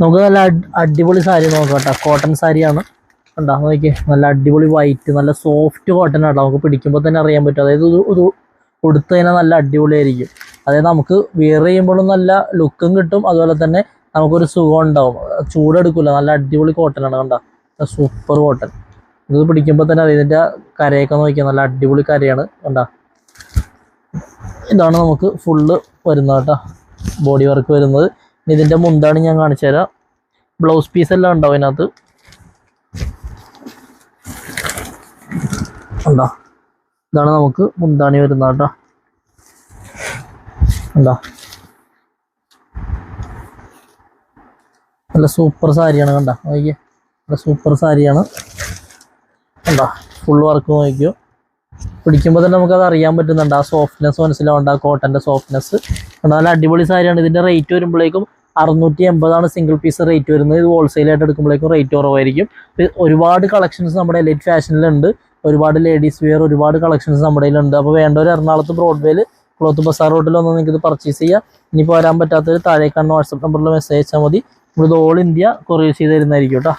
നമുക്ക് നല്ല അടിപൊളി സാരി നോക്കാം കേട്ടോ. കോട്ടൺ സാരിയാണ് കണ്ടാ, നോക്കിയേ. നല്ല അടിപൊളി വൈറ്റ്, നല്ല സോഫ്റ്റ് കോട്ടൺ ആട്ടോ. നമുക്ക് പിടിക്കുമ്പോൾ തന്നെ അറിയാൻ പറ്റും. അതായത് ഒരു ഉടുത്ത് കഴിഞ്ഞാൽ നല്ല അടിപൊളിയായിരിക്കും. അതായത് നമുക്ക് വിയർ ചെയ്യുമ്പോഴും നല്ല ലുക്കും കിട്ടും, അതുപോലെ തന്നെ നമുക്കൊരു സുഖം ഉണ്ടാവും, ചൂടെടുക്കില്ല. നല്ല അടിപൊളി കോട്ടനാണ് കണ്ട, സൂപ്പർ കോട്ടൺ. ഇത് പിടിക്കുമ്പോൾ തന്നെ അറിയാം. ഇതിൻ്റെ കരയൊക്കെ നോക്കിയാൽ നല്ല അടിപൊളി കരയാണ് കണ്ട. ഇതാണ് നമുക്ക് ഫുള്ള് വരുന്നത് കേട്ടോ, ബോഡി വർക്ക് വരുന്നത്. ഇതിൻ്റെ മുന്താണ് ഞാൻ കാണിച്ചു തരാം. ബ്ലൗസ് പീസ് എല്ലാം ഉണ്ടാവും അതിനകത്ത് ഉണ്ടോ. ഇതാണ് നമുക്ക് മുന്താണി വരുന്നത് കേട്ടോ. ഉണ്ടോ, നല്ല സൂപ്പർ സാരിയാണ് കണ്ട. നോക്കിയേ, നല്ല സൂപ്പർ സാരിയാണ് കണ്ടോ. ഫുൾ വർക്ക് നോക്കിയോ. പിടിക്കുമ്പോൾ തന്നെ നമുക്കത് അറിയാൻ പറ്റുന്നുണ്ട്. ആ സോഫ്റ്റ്നെസ് മനസ്സിലാവുണ്ട്, ആ കോട്ടൻ്റെ സോഫ്റ്റ്നെസ്. നല്ല അടിപൊളി സാരിയാണ്. ഇതിൻ്റെ റേറ്റ് വരുമ്പോഴേക്കും 680 സിംഗിൾ പീസ് റേറ്റ് വരുന്നത്. ഇത് ഹോൾസെയിലായിട്ട് എടുക്കുമ്പോഴേക്കും റേറ്റ് കുറവായിരിക്കും. ഒരുപാട് കളക്ഷൻസ് നമ്മുടെ എലൈറ്റ് ഫാഷനിലുണ്ട്. ഒരുപാട് ലേഡീസ് വെയർ, ഒരുപാട് കളക്ഷൻസ് നമ്മുടെ കയ്യിലുണ്ട്. അപ്പോൾ വേണ്ടവർ എറണാകുളത്ത് ബ്രോഡ്വേയിൽ ക്ലോത്ത് ബസാർ റോഡിലൊന്നും നിങ്ങൾക്ക് ഇത് പർച്ചേസ് ചെയ്യാം. ഇനിയിപ്പോൾ വരാൻ പറ്റാത്തവർ താഴെ കാണുന്ന വാട്സപ്പ് നമ്പറിൽ മെസ്സേജ് അയച്ചാൽ മതി. നമ്മളിത് ഓൾ ഇന്ത്യ കൊറിയർ ചെയ്ത് തരുന്നതായിരിക്കും കേട്ടോ.